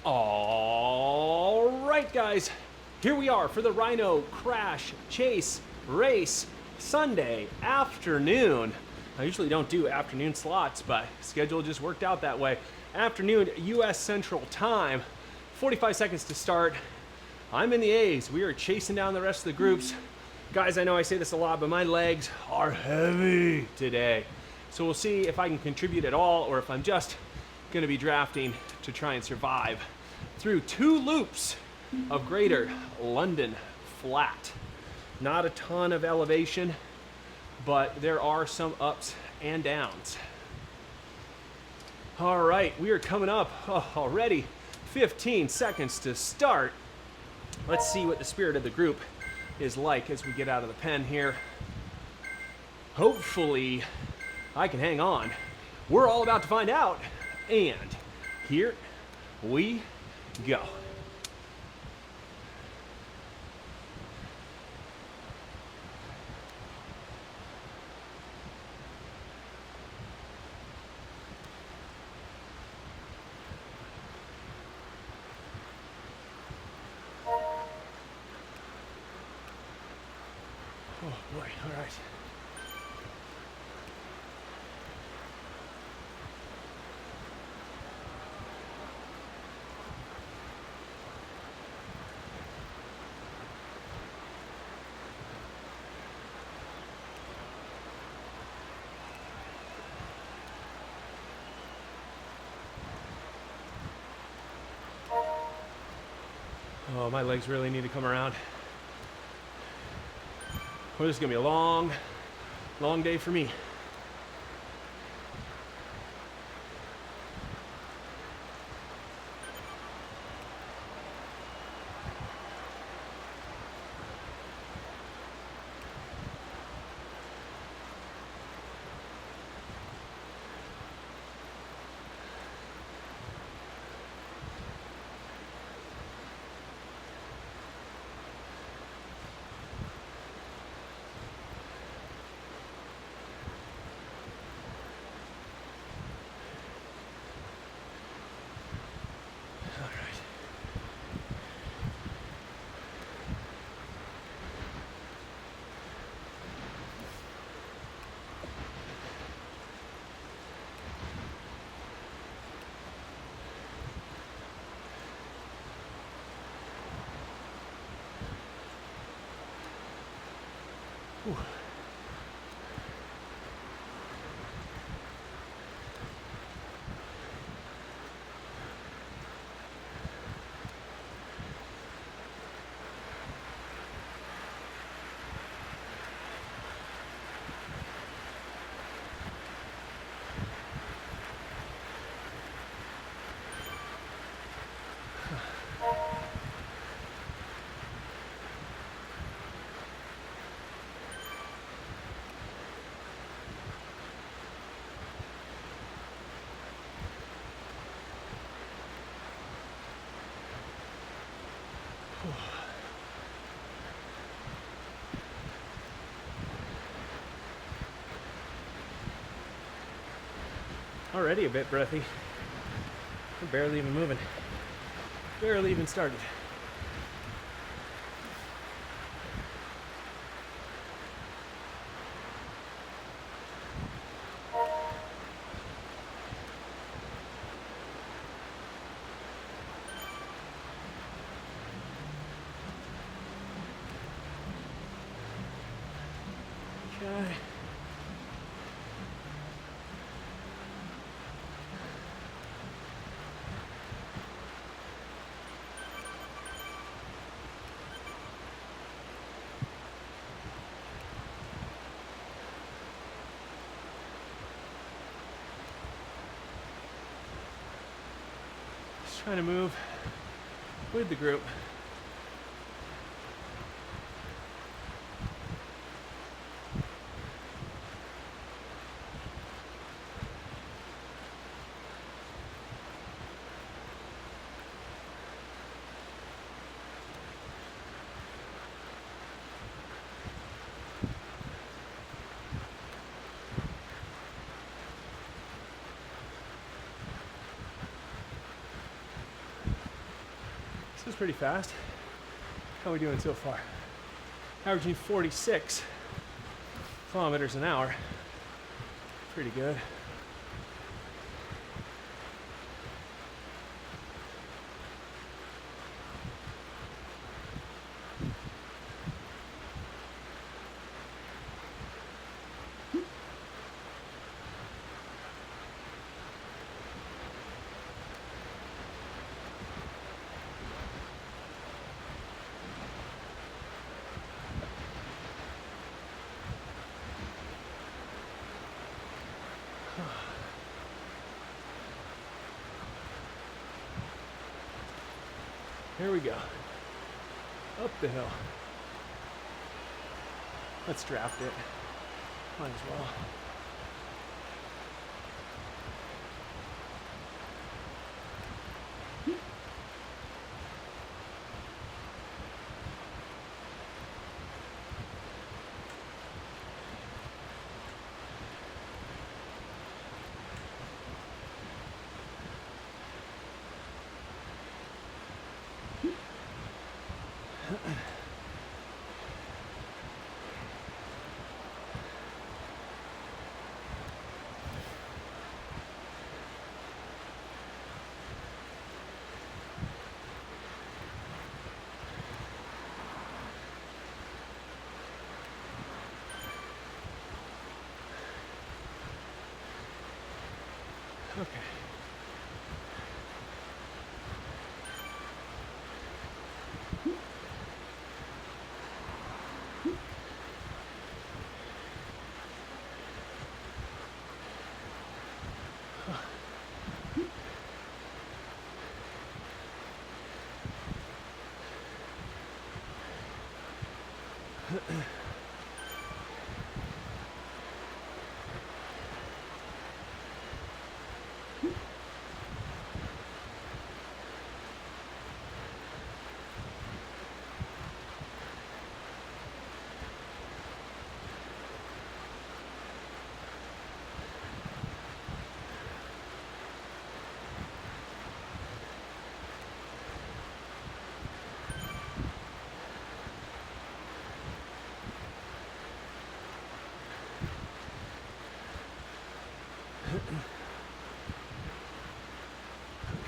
All right, guys, here we are for the Rhino Crash Chase Race Sunday afternoon. I usually don't do afternoon slots, but schedule just worked out that way. Afternoon, U.S. Central Time, 45 seconds to start. I'm in the A's. We are chasing down the rest of the groups. Guys, I know I say this a lot, but my legs are heavy today. So we'll see if I can contribute at all or if I'm just going to be drafting to try and survive through 2 loops of Greater London Flat. Not a ton of elevation, but there are some ups and downs. All right, we are coming up already. 15 seconds to start. Let's see what the spirit of the group is like as we get out of the pen here. Hopefully, I can hang on. We're all about to find out. And here we go. Oh boy, all right. Oh, my legs really need to come around. Well, this is gonna be a long day for me. Whew. Already a bit breathy. We're barely even moving. Barely even started. Okay. Just trying to move with the group. This is pretty fast. How are we doing so far? Averaging 46 kilometers an hour. Pretty good. Here we go. Up the hill. Let's draft it. Might as well. Okay.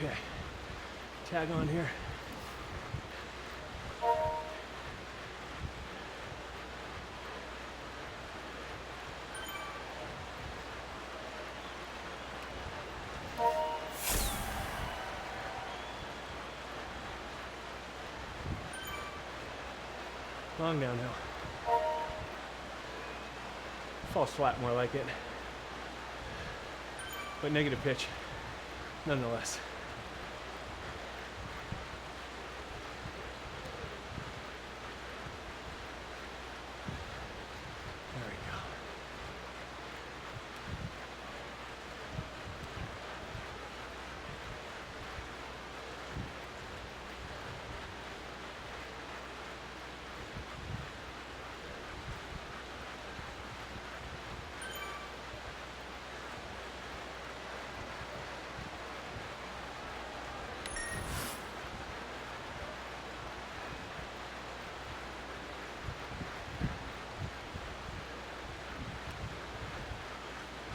Okay, tag on here. Long downhill. Falls flat, more like it. But negative pitch, nonetheless. There we go.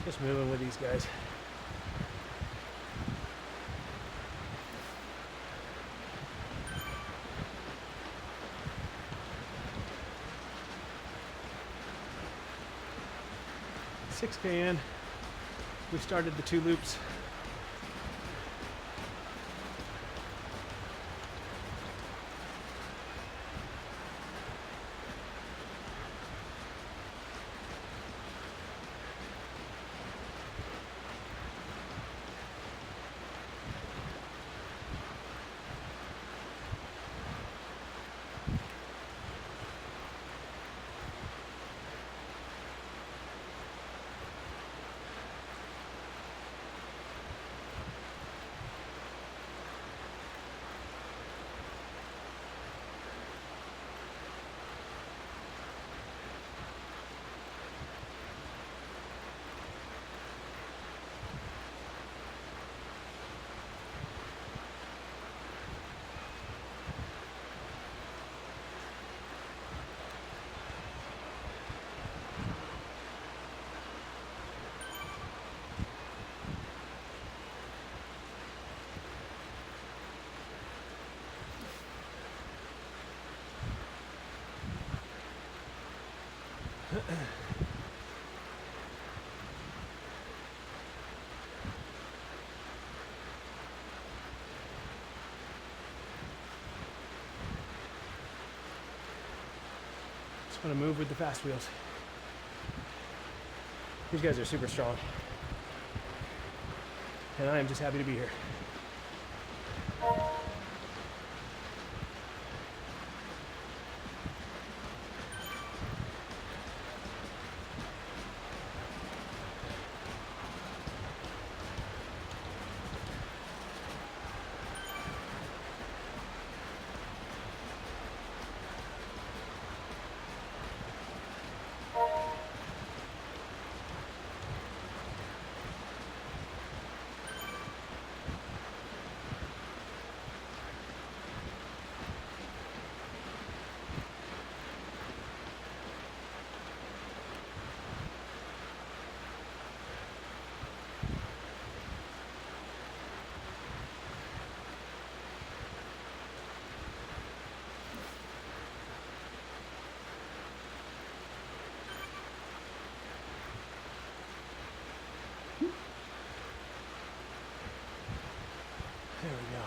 Just moving with these guys. $6K in. We started the 2 loops. Just want to move with the fast wheels. These guys are super strong. And I am just happy to be here. There we go.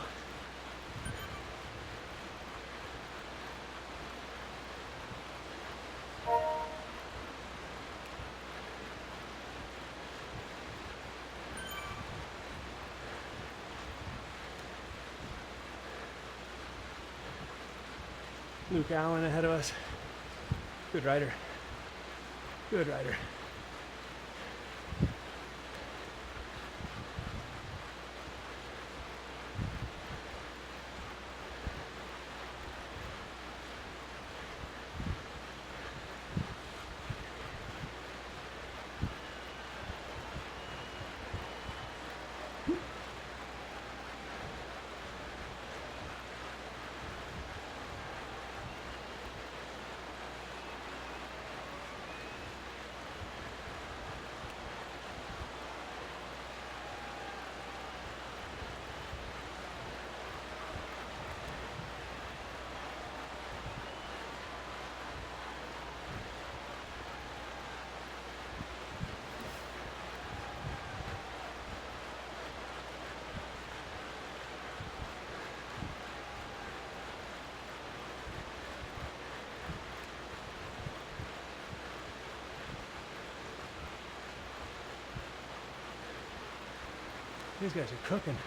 Luke Allen ahead of us. Good rider. Good rider. These guys are cooking.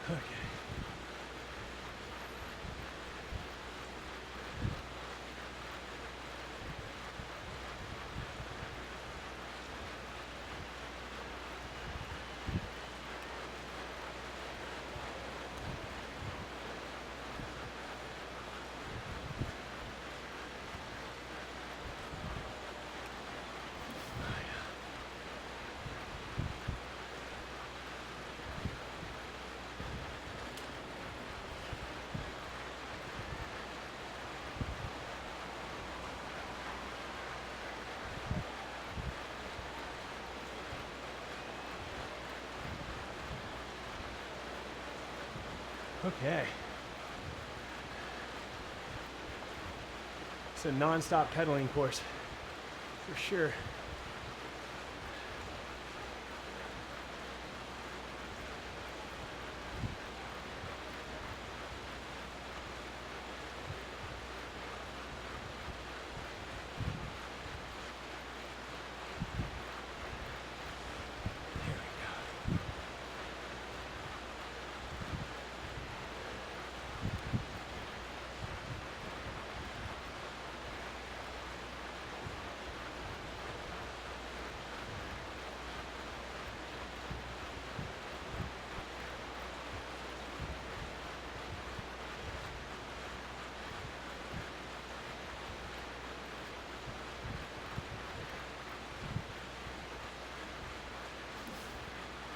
Okay. Okay. It's a non-stop pedaling course, for sure.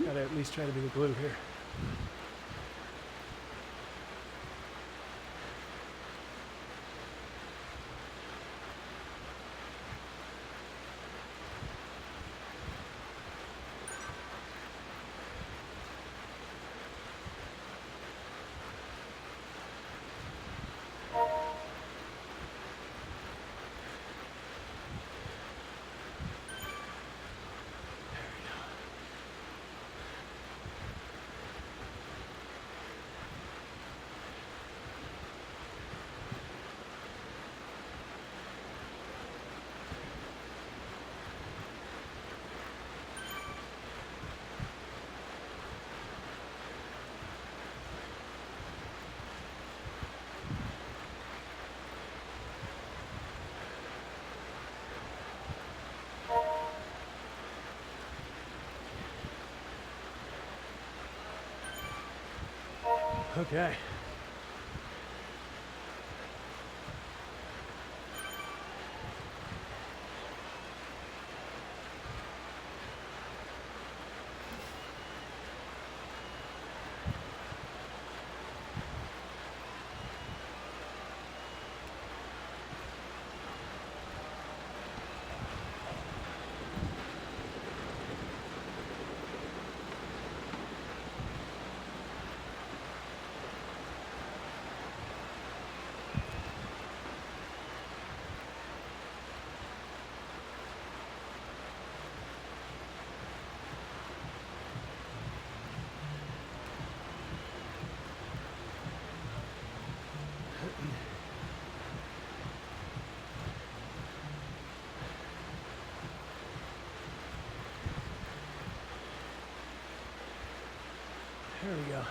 Gotta at least try to be the glue here. Okay. There we go.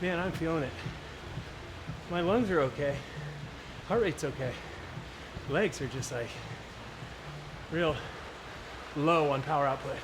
Man, I'm feeling it. My lungs are okay. Heart rate's okay. Legs are just like real low on power output.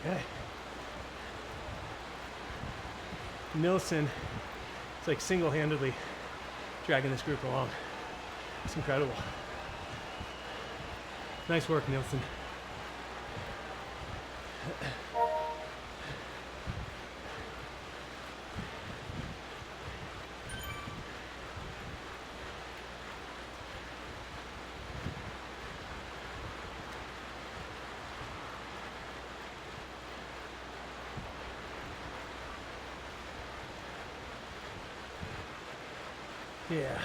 Okay. Nilsson is like single-handedly dragging this group along. It's incredible. Nice work, Nilsson. Yeah.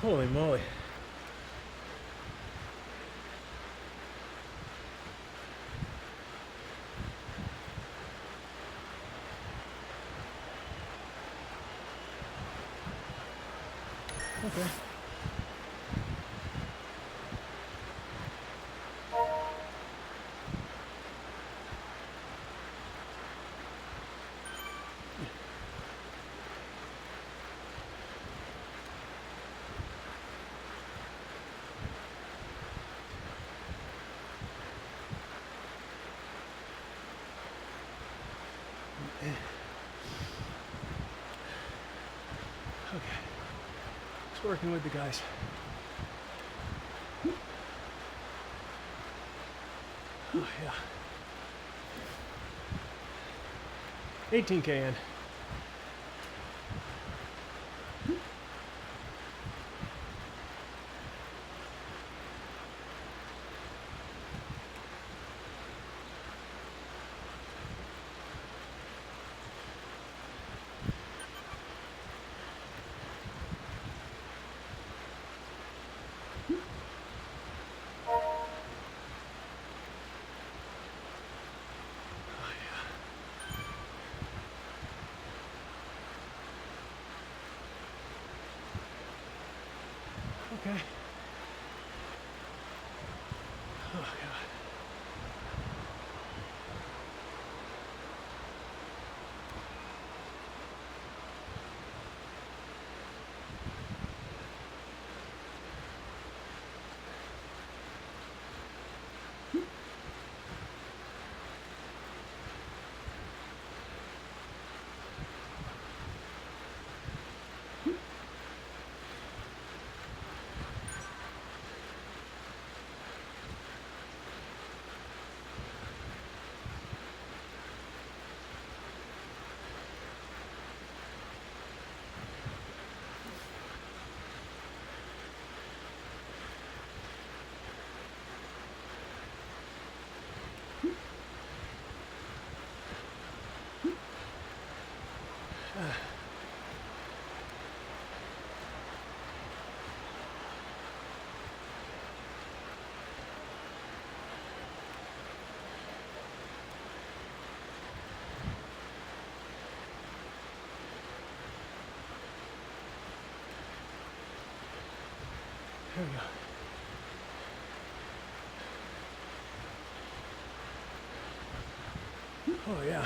Holy moly. Okay. Okay. Just working with the guys. Oh, yeah. 18K in. Okay. Oh, God. There we go. Oh, yeah.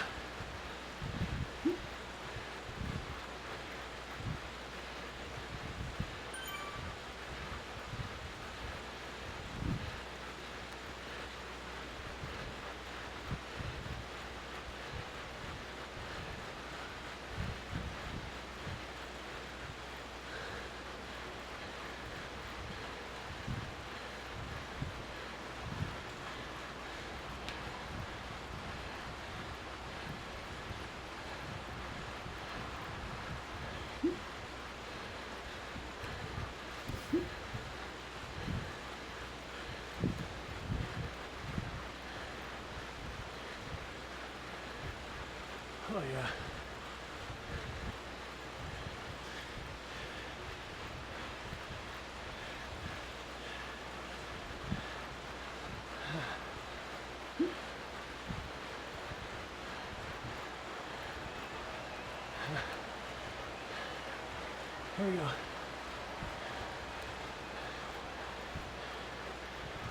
Oh, yeah. Here we go.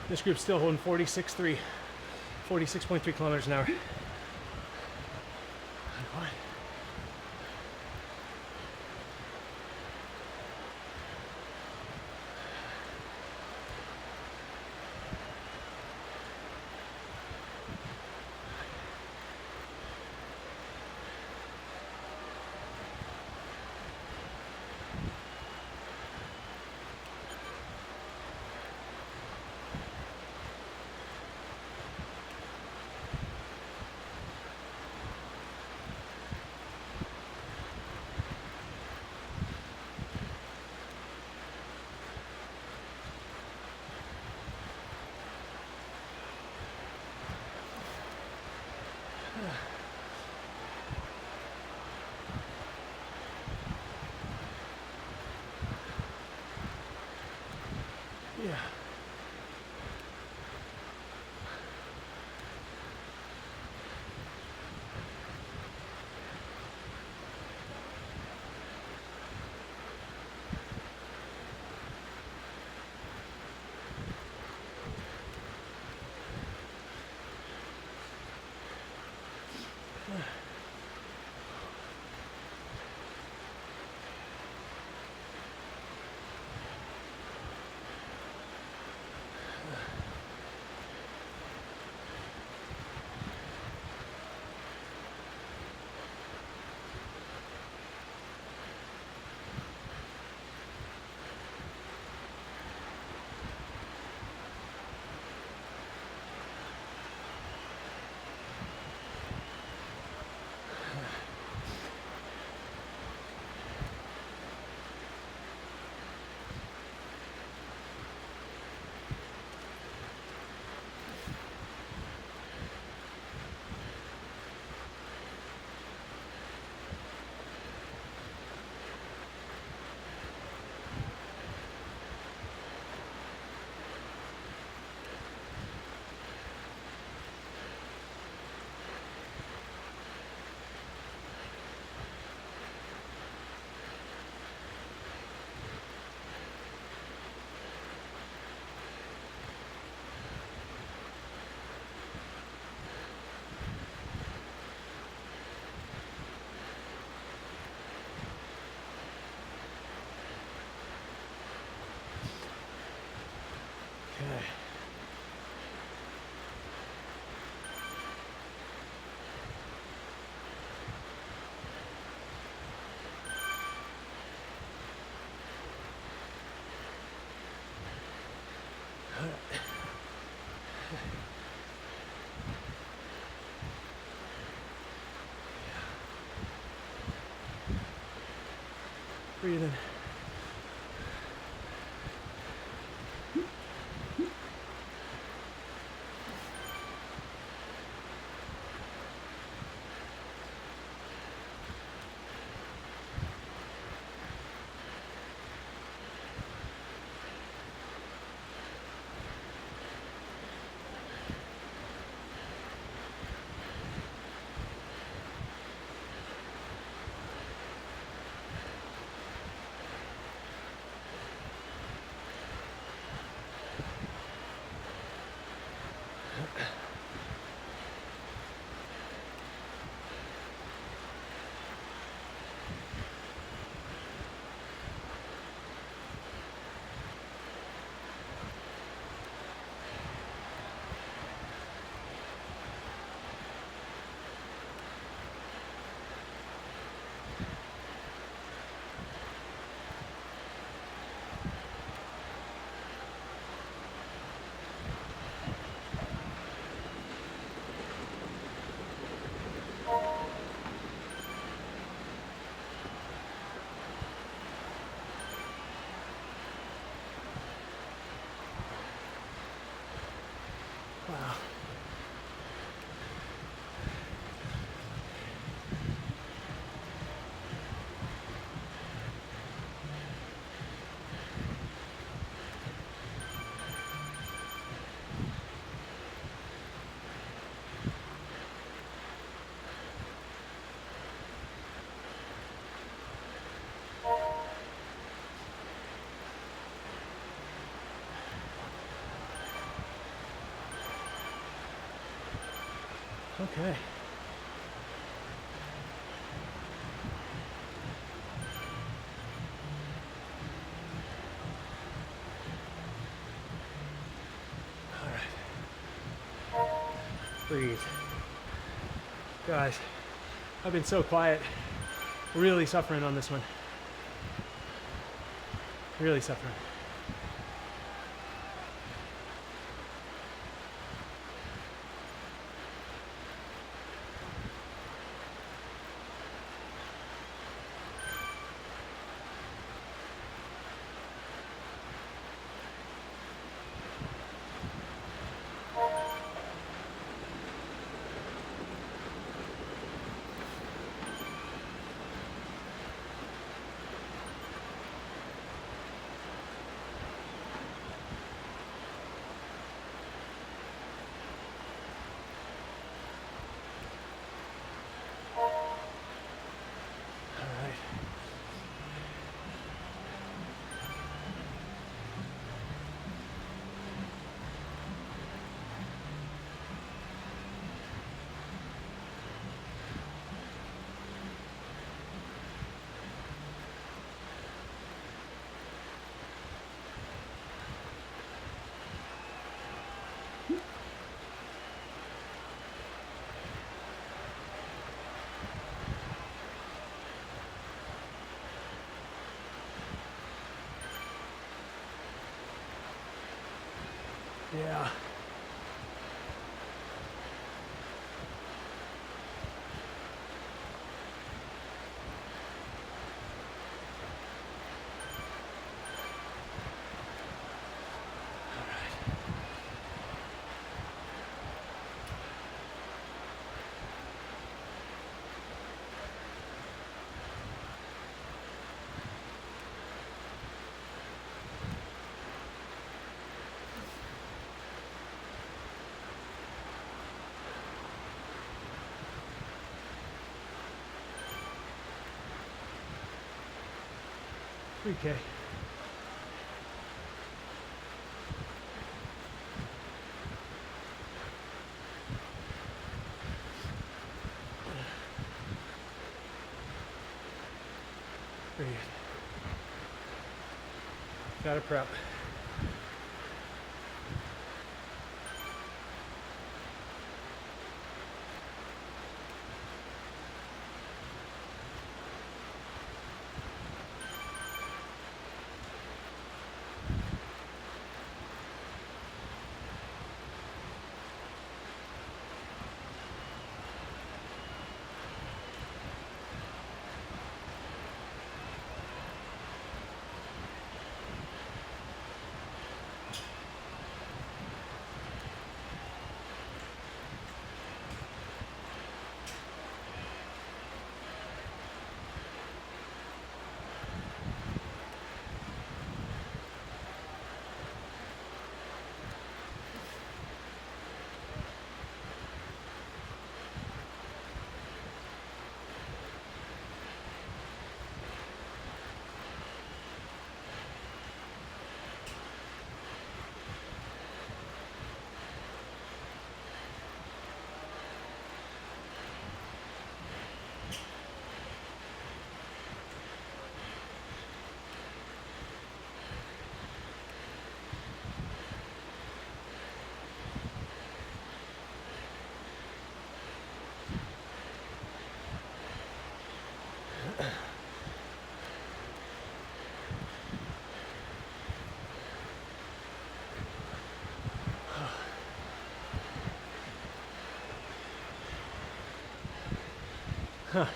This group's still holding 46.3 kilometers an hour. Breathe in. Wow. Okay. All right. Breathe. Guys, I've been so quiet. Really suffering on this one. Really suffering. Yeah. Okay. Breathe. Gotta prep. Huh.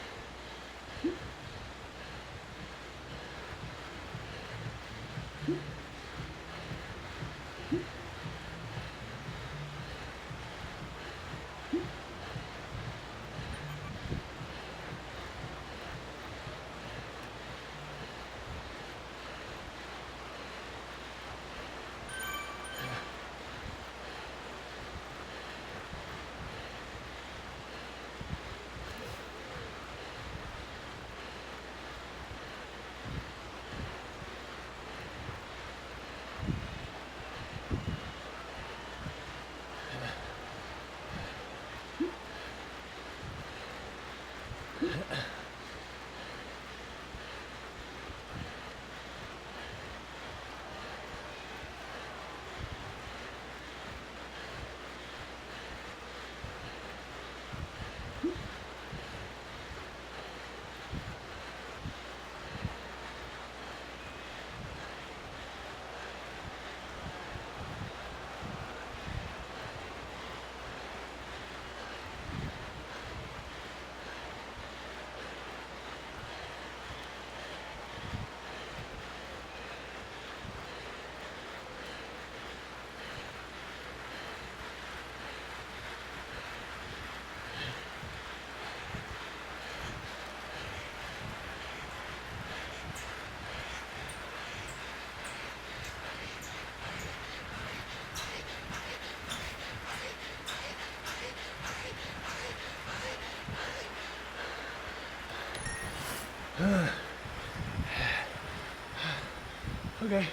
Okay.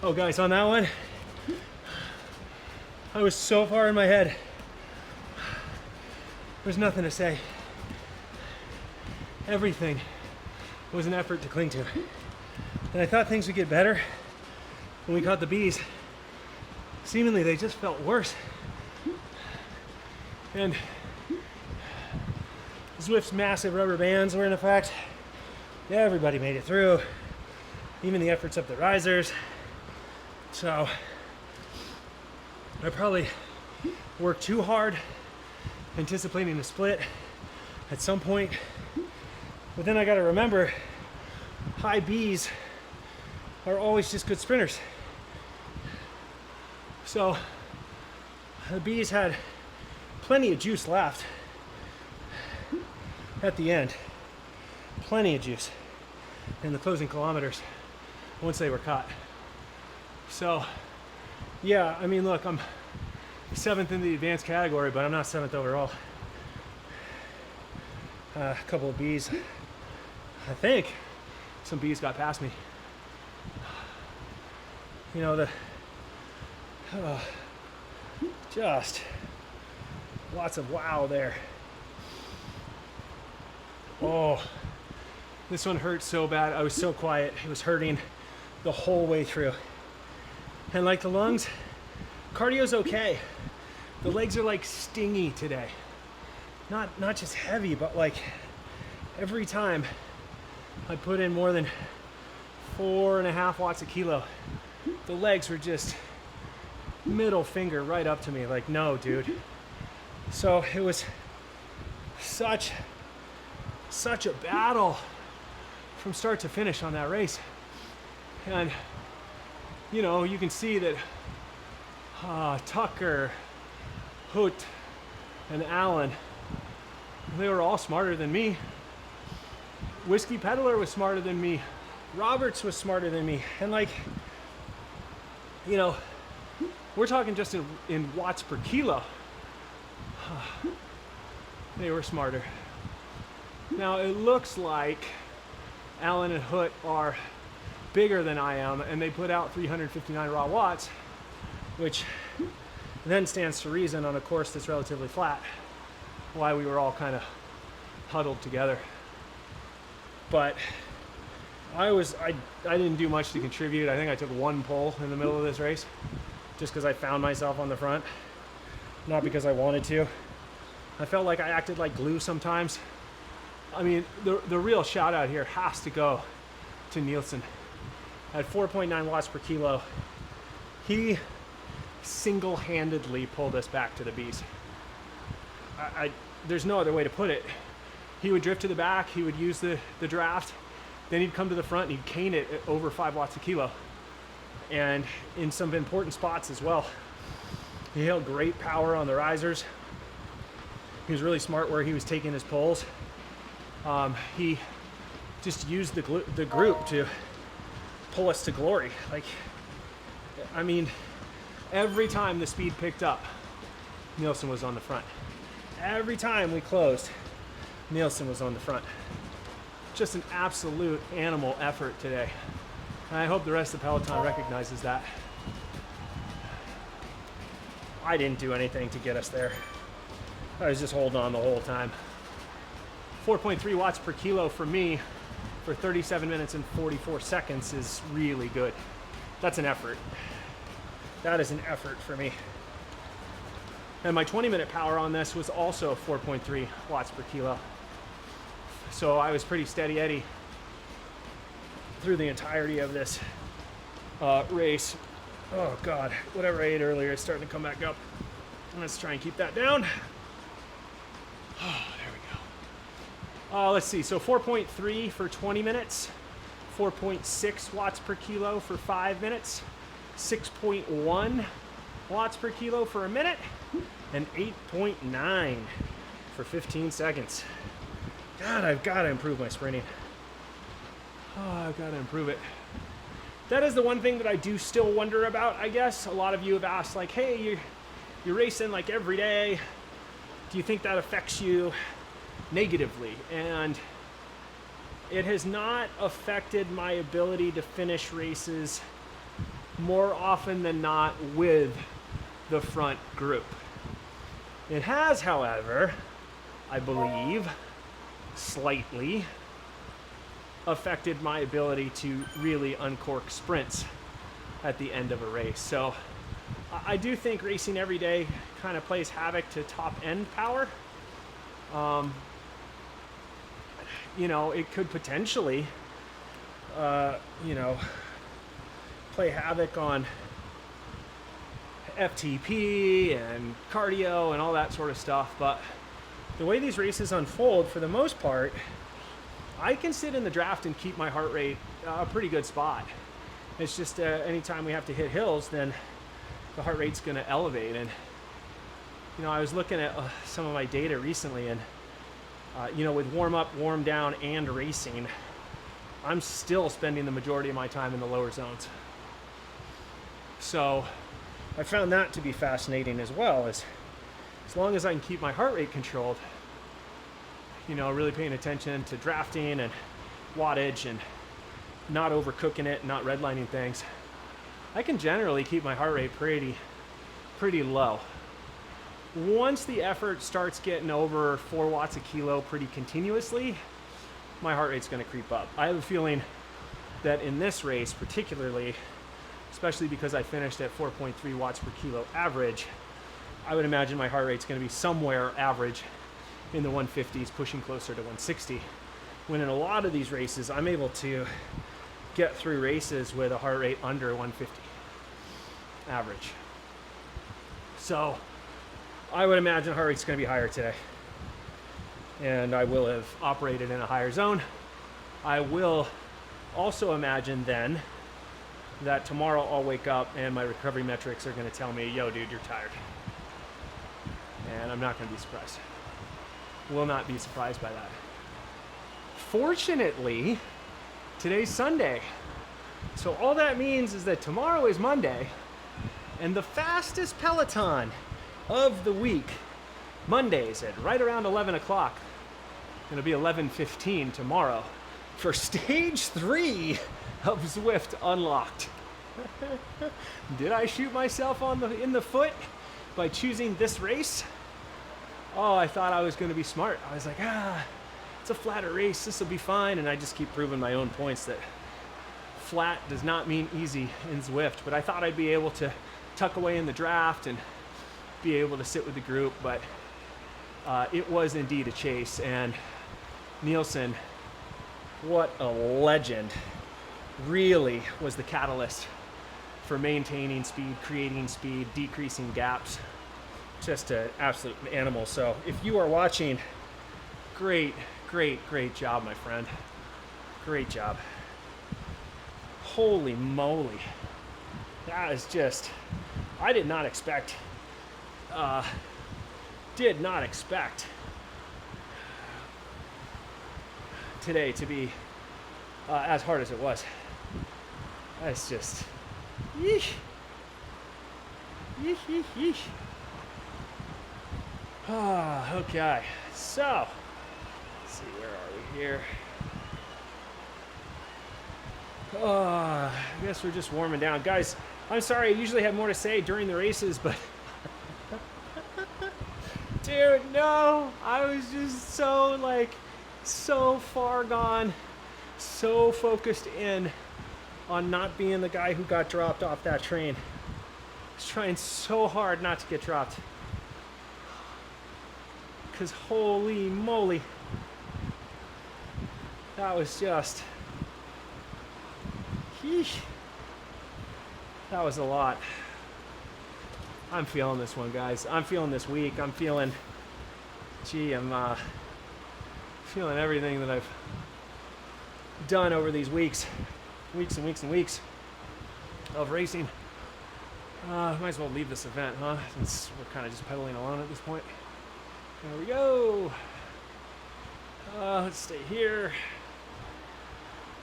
Oh, guys, on that one, I was so far in my head. There's nothing to say. Everything was an effort to cling to. And I thought things would get better when we caught the bees. Seemingly, they just felt worse. And Zwift's massive rubber bands were in effect. Everybody made it through, even the efforts of the risers. So I probably worked too hard anticipating a split at some point. But then I got to remember, high Bs are always just good sprinters. So the bees had plenty of juice left at the end. Plenty of juice in the closing kilometers once they were caught. So yeah, I mean, look, I'm 7th in the advanced category, but I'm not 7th overall. A couple of bees, I think some bees got past me. You know, just lots of wow there. Oh, this one hurt so bad. I was so quiet. It was hurting the whole way through. And like the lungs, cardio's okay. The legs are like stingy today. Not just heavy, but like every time I put in more than 4.5 watts a kilo, the legs were just middle finger right up to me, like, no, dude. So it was such a battle from start to finish on that race. And you know, you can see that Tucker, Hoot, and Allen, they were all smarter than me. Whiskey Peddler was smarter than me. Roberts was smarter than me. And like, you know, we're talking just in watts per kilo. They were smarter. Now it looks like Allen and Hoot are bigger than I am, and they put out 359 raw watts, which then stands to reason on a course that's relatively flat why we were all kind of huddled together. But I didn't do much to contribute. I think I took one pull in the middle of this race just because I found myself on the front, not because I wanted to. I felt like I acted like glue sometimes. I mean, the real shout out here has to go to Nielsen. At 4.9 watts per kilo, he single-handedly pulled us back to the bees. There's no other way to put it. He would drift to the back, he would use the draft, then he'd come to the front and he'd cane it at over 5 watts a kilo. And in some important spots as well. He held great power on the risers. He was really smart where he was taking his pulls. He just used the group to pull us to glory. Like, I mean, every time the speed picked up, Nielsen was on the front. Every time we closed, Nielsen was on the front. Just an absolute animal effort today. And I hope the rest of the peloton recognizes that. I didn't do anything to get us there. I was just holding on the whole time. 4.3 watts per kilo for me for 37 minutes and 44 seconds is really good. That's an effort. That is an effort for me. And my 20-minute power on this was also 4.3 watts per kilo. So I was pretty steady Eddie through the entirety of this race. Oh God, whatever I ate earlier is starting to come back up. Let's try and keep that down. Oh, there we go. Let's see, so 4.3 for 20 minutes, 4.6 watts per kilo for 5 minutes, 6.1 watts per kilo for a minute, and 8.9 for 15 seconds. God, I've got to improve my sprinting. Oh, I've got to improve it. That is the one thing that I do still wonder about, I guess. A lot of you have asked, like, hey, you're racing like every day. Do you think that affects you negatively? And it has not affected my ability to finish races more often than not with the front group. It has, however, I believe, slightly affected my ability to really uncork sprints at the end of a race. So I do think racing every day kind of plays havoc to top end power. You know, it could potentially, you know, play havoc on FTP and cardio and all that sort of stuff. But the way these races unfold, for the most part, I can sit in the draft and keep my heart rate a pretty good spot. It's just anytime we have to hit hills, then the heart rate's going to elevate. And you know, I was looking at some of my data recently, and you know, with warm up, warm down, and racing, I'm still spending the majority of my time in the lower zones. So I found that to be fascinating as well. As long as I can keep my heart rate controlled, you know, really paying attention to drafting and wattage and not overcooking it, not redlining things, I can generally keep my heart rate pretty low. Once the effort starts getting over 4 watts a kilo pretty continuously, my heart rate's going to creep up. I have a feeling that in this race particularly, especially because I finished at 4.3 watts per kilo average, I would imagine my heart rate's going to be somewhere average in the 150s, pushing closer to 160. When in a lot of these races, I'm able to get through races with a heart rate under 150 average. So I would imagine heart rate's going to be higher today. And I will have operated in a higher zone. I will also imagine then that tomorrow I'll wake up and my recovery metrics are going to tell me, yo, dude, you're tired. And I'm not going to be surprised. Will not be surprised by that. Fortunately, today's Sunday. So all that means is that tomorrow is Monday, and the fastest peloton of the week, Mondays at right around 11 o'clock. It'll be 11:15 tomorrow for stage 3 of Zwift Unlocked. Did I shoot myself in the foot by choosing this race? Oh, I thought I was going to be smart. I was like, it's a flatter race. This will be fine. And I just keep proving my own points that flat does not mean easy in Zwift. But I thought I'd be able to tuck away in the draft and be able to sit with the group. But it was indeed a chase. And Nielsen, what a legend, really was the catalyst for maintaining speed, creating speed, decreasing gaps. Just an absolute animal. So if you are watching, great job, my friend. Great job. Holy moly. That is just, I did not expect today to be as hard as it was. That's just, yeesh. Yeesh, yeesh, yeesh. Okay, so, let's see, where are we here? I guess we're just warming down. Guys, I'm sorry, I usually have more to say during the races, but dude, no, I was just so far gone, so focused in on not being the guy who got dropped off that train. I was trying so hard not to get dropped. Because holy moly, that was just, yeesh, that was a lot. I'm feeling this one, guys. I'm feeling this week. I'm feeling, I'm feeling everything that I've done over these weeks and weeks of racing. Might as well leave this event, huh? Since we're kind of just pedaling along at this point. There we go. Let's stay here.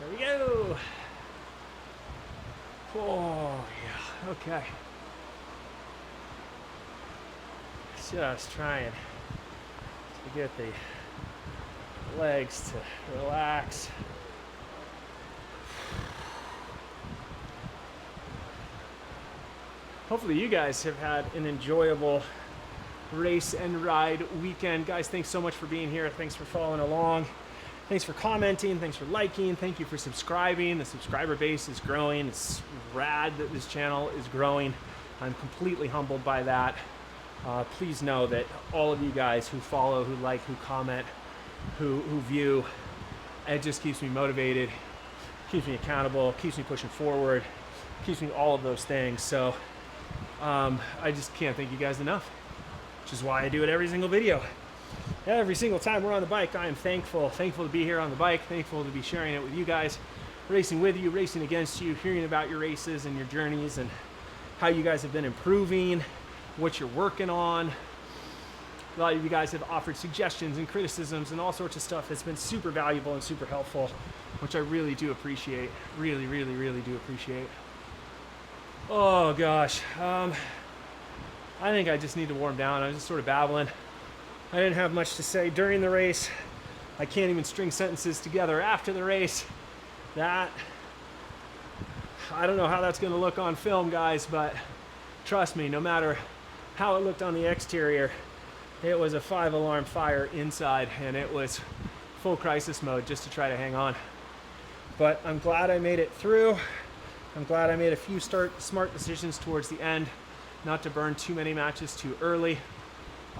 There we go. Oh, yeah. Okay. Just trying to get the legs to relax. Hopefully you guys have had an enjoyable race and ride weekend. Guys, thanks so much for being here. Thanks for following along. Thanks for commenting. Thanks for liking. Thank you for subscribing. The subscriber base is growing. It's rad that this channel is growing. I'm completely humbled by that. Please know that all of you guys who follow, who like, who comment, who view, it just keeps me motivated, keeps me accountable, keeps me pushing forward, keeps me all of those things. So I just can't thank you guys enough. Which is why I do it every single video. Every single time we're on the bike, I am thankful to be here on the bike, thankful to be sharing it with you guys, racing with you, racing against you, hearing about your races and your journeys and how you guys have been improving, what you're working on. A lot of you guys have offered suggestions and criticisms and all sorts of stuff that's been super valuable and super helpful, which I really do appreciate. Really do appreciate. Oh gosh. I think I just need to warm down. I was just sort of babbling. I didn't have much to say during the race. I can't even string sentences together after the race. I don't know how that's going to look on film, guys, but trust me, no matter how it looked on the exterior, it was a 5-alarm fire inside, and it was full crisis mode just to try to hang on. But I'm glad I made it through. I'm glad I made a few smart decisions towards the end, not to burn too many matches too early.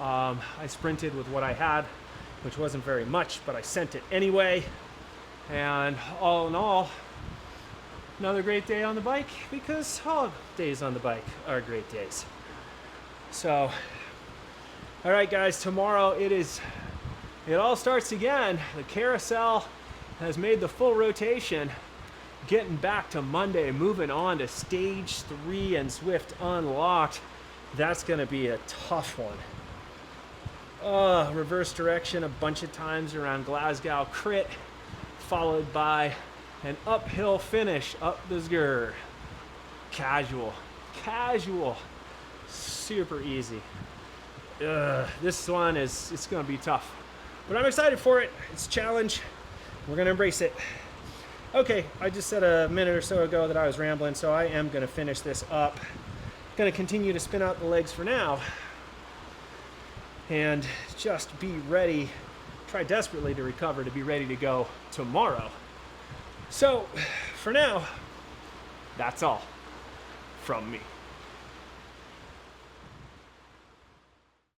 I sprinted with what I had, which wasn't very much, but I sent it anyway. And all in all, another great day on the bike, because all days on the bike are great days. So, all right, guys, tomorrow it all starts again. The carousel has made the full rotation. Getting back to Monday, moving on to stage 3 and Zwift Unlocked. That's going to be a tough one. Reverse direction a bunch of times around Glasgow Crit, followed by an uphill finish up the Zgur. Casual, super easy. This one it's going to be tough, but I'm excited for it. It's a challenge. We're going to embrace it. Okay, I just said a minute or so ago that I was rambling, so I am going to finish this up. Going to continue to spin out the legs for now and just be ready, try desperately to recover to be ready to go tomorrow. So for now, that's all from me.